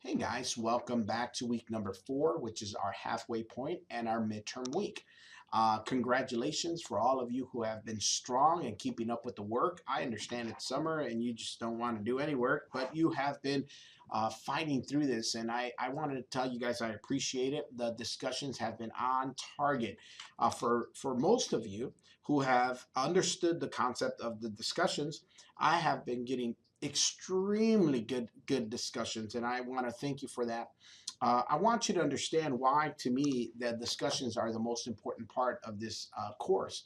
Hey guys, welcome back to week number 4, which is our halfway point and our midterm week. Congratulations for all of you who have been strong and keeping up with the work. I understand it's summer and you just don't want to do any work, but you have been fighting through this, and I wanted to tell you guys I appreciate it. The discussions have been on target. For most of you who have understood the concept of the discussions, I have been getting extremely good discussions, and I want to thank you for that. I want you to understand why, to me, the discussions are the most important part of this course.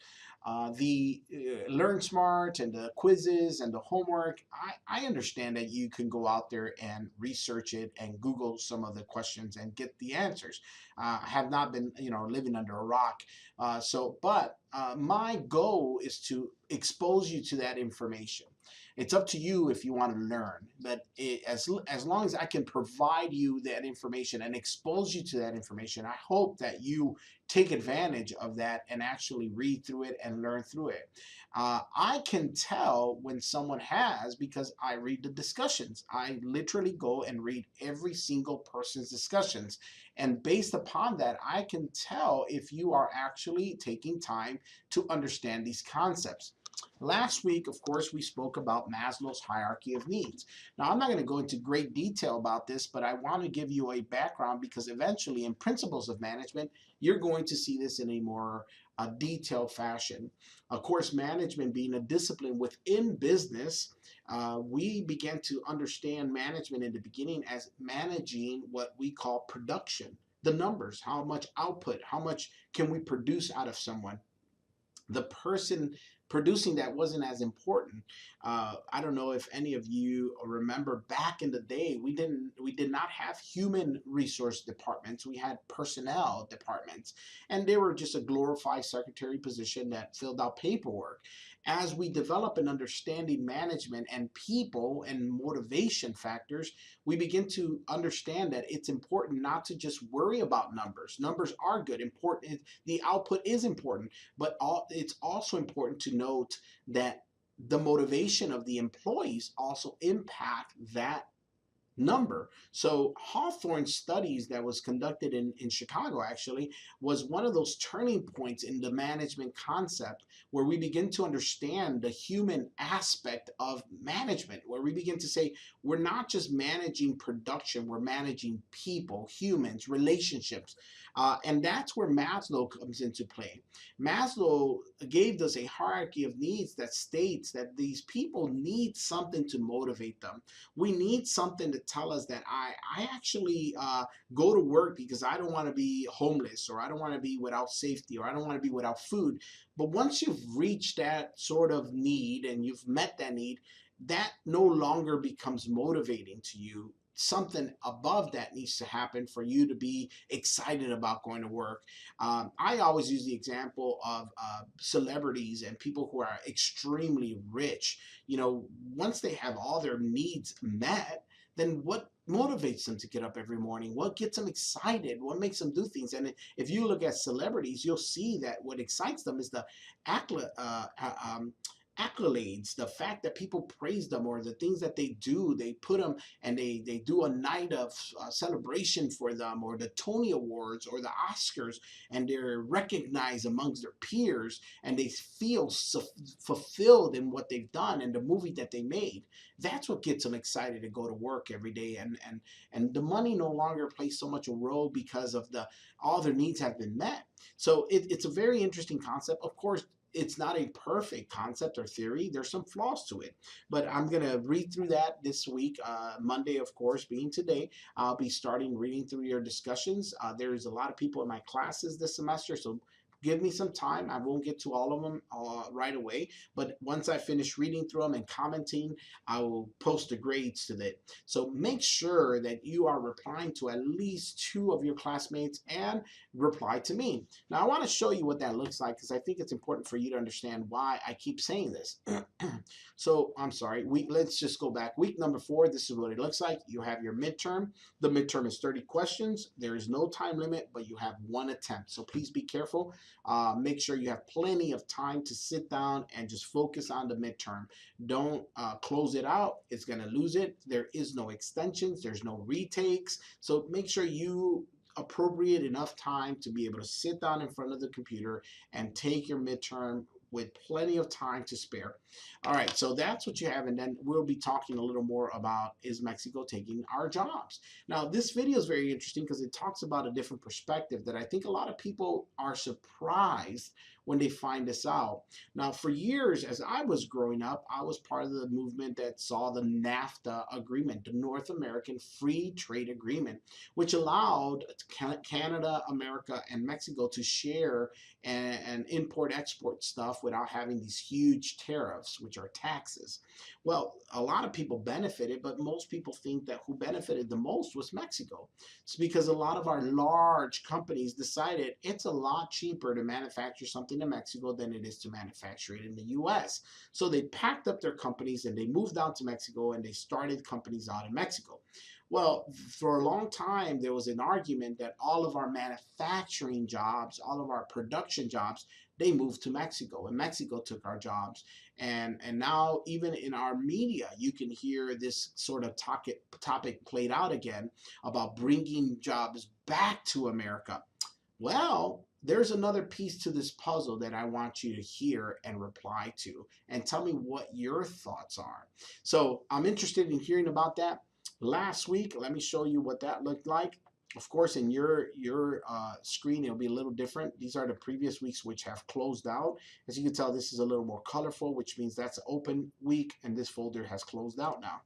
The Learn Smart and the quizzes and the homework, I understand that you can go out there and research it and Google some of the questions and get the answers. I have not been, living under a rock. But my goal is to expose you to that information. It's up to you if you want to learn, but as long as I can provide you that information and expose you to that information, I hope that you take advantage of that and actually read through it and learn through it. I can tell when someone has because I read the discussions. I literally go and read every single person's discussions, and based upon that, I can tell if you are actually taking time to understand these concepts. Last week, of course, we spoke about Maslow's hierarchy of needs. Now, I'm not going to go into great detail about this, but I want to give you a background because eventually, in Principles of Management, you're going to see this in a more detailed fashion. Of course, management being a discipline within business, we began to understand management in the beginning as managing what we call production. The numbers, how much output, how much can we produce out of someone. The person producing that wasn't as important. I don't know if any of you remember back in the day, we did not have human resource departments. We had personnel departments, and they were just a glorified secretary position that filled out paperwork. As we develop an understanding management and people and motivation factors, we begin to understand that it's important not to just worry about numbers. Numbers are good, important. The output is important, but it's also important to note that the motivation of the employees also impact that number. So Hawthorne's studies that was conducted in Chicago actually was one of those turning points in the management concept where we begin to understand the human aspect of management, where we begin to say we're not just managing production, we're managing people, humans, relationships. And that's where Maslow comes into play. Maslow gave us a hierarchy of needs that states that these people need something to motivate them. We need something to tell us that I actually go to work because I don't want to be homeless, or I don't want to be without safety, or I don't want to be without food. But once you've reached that sort of need and you've met that need, that no longer becomes motivating to you. Something above that needs to happen for you to be excited about going to work. I always use the example of celebrities and people who are extremely rich. Once they have all their needs met, then what motivates them to get up every morning? What gets them excited? What makes them do things? And if you look at celebrities, you'll see that what excites them is the accolades, the fact that people praise them, or the things that they do. They put them and they do a night of celebration for them, or the Tony Awards or the Oscars, and they're recognized amongst their peers, and they feel fulfilled in what they've done and the movie that they made. That's what gets them excited to go to work every day, and the money no longer plays so much a role because of the all their needs have been met. So it's a very interesting concept. Of course, it's not a perfect concept or theory. There's some flaws to it, but I'm going to read through that this week. Monday, of course, being today, I'll be starting reading through your discussions. There's a lot of people in my classes this semester, so give me some time. I won't get to all of them right away, but once I finish reading through them and commenting, I will post the grades to that. So make sure that you are replying to at least 2 of your classmates and reply to me. Now, I want to show you what that looks like because I think it's important for you to understand why I keep saying this. So, I'm sorry, let's just go back. Week number 4, this is what it looks like. You have your midterm. The midterm is 30 questions. There is no time limit, but you have 1 attempt. So please be careful. Make sure you have plenty of time to sit down and just focus on the midterm. Don't close it out. It's going to lose it. There is no extensions. There's no retakes. So make sure you appropriate enough time to be able to sit down in front of the computer and take your midterm with plenty of time to spare. All right, so that's what you have, and then we'll be talking a little more about, is Mexico taking our jobs? Now, this video is very interesting because it talks about a different perspective that I think a lot of people are surprised when they find this out. Now, for years, as I was growing up, I was part of the movement that saw the NAFTA agreement, the North American Free Trade Agreement, which allowed Canada, America, and Mexico to share and import-export stuff without having these huge tariffs, which are taxes. Well, a lot of people benefited, but most people think that who benefited the most was Mexico. It's because a lot of our large companies decided it's a lot cheaper to manufacture something in Mexico than it is to manufacture it in the US. So they packed up their companies and they moved down to Mexico and they started companies out in Mexico. Well, for a long time, there was an argument that all of our manufacturing jobs, all of our production jobs, they moved to Mexico, and Mexico took our jobs. And now, even in our media, you can hear this sort of topic played out again about bringing jobs back to America. Well, there's another piece to this puzzle that I want you to hear and reply to, and tell me what your thoughts are. So I'm interested in hearing about that. Last week, let me show you what that looked like. Of course, in your screen, it'll be a little different. These are the previous weeks which have closed out. As you can tell, this is a little more colorful, which means that's an open week, and this folder has closed out now.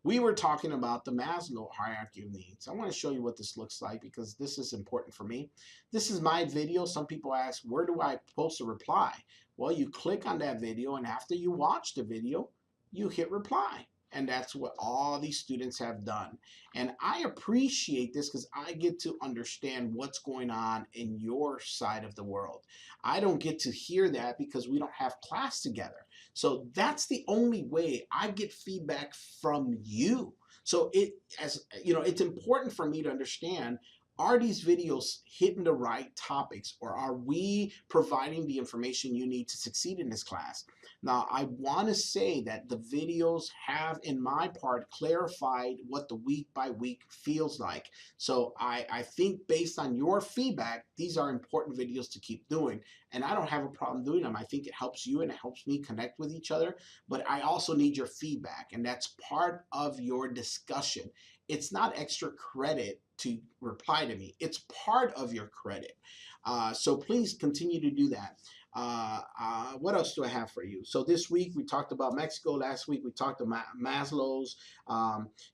We were talking about the Maslow hierarchy of needs. I want to show you what this looks like because this is important for me. This is my video. Some people ask, where do I post a reply? Well, you click on that video, and after you watch the video, you hit reply. And that's what all these students have done. And I appreciate this because I get to understand what's going on in your side of the world. I don't get to hear that because we don't have class together. So that's the only way I get feedback from you. So it's important for me to understand, are these videos hitting the right topics, or are we providing the information you need to succeed in this class? Now, I want to say that the videos have, in my part, clarified what the week by week feels like. So I think based on your feedback, these are important videos to keep doing. And I don't have a problem doing them. I think it helps you and it helps me connect with each other. But I also need your feedback, and that's part of your discussion. It's not extra credit to reply to me. It's part of your credit. So please continue to do that. What else do I have for you? So this week we talked about Mexico. Last week we talked about Maslow's.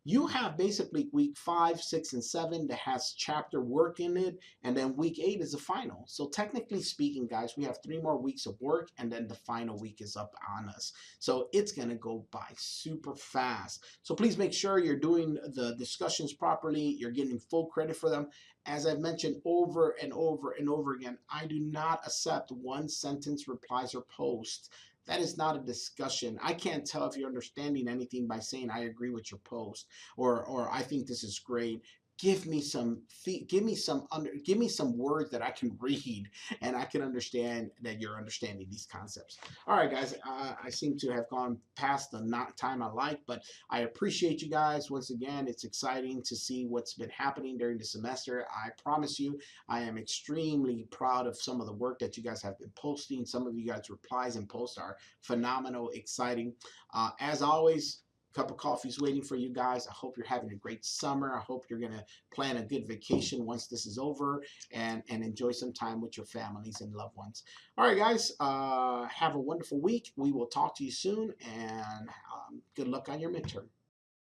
You have basically week 5, 6, and 7 that has chapter work in it, and then week 8 is the final. So technically speaking, guys, we have 3 more weeks of work, and then the final week is up on us. So it's gonna go by super fast. So please make sure you're doing the discussions properly. You're getting full credit for them. As I've mentioned over and over and over again, I do not accept one-sentence replies or posts. That is not a discussion. I can't tell if you're understanding anything by saying I agree with your post or I think this is great. Give me some words that I can read and I can understand that you're understanding these concepts. All right, guys, I seem to have gone past the time I like, but I appreciate you guys. Once again, it's exciting to see what's been happening during the semester. I promise you, I am extremely proud of some of the work that you guys have been posting. Some of you guys' replies and posts are phenomenal, exciting. As always, cup of coffee is waiting for you guys. I hope you're having a great summer. I hope you're going to plan a good vacation once this is over and enjoy some time with your families and loved ones. All right, guys, have a wonderful week. We will talk to you soon, and good luck on your midterm.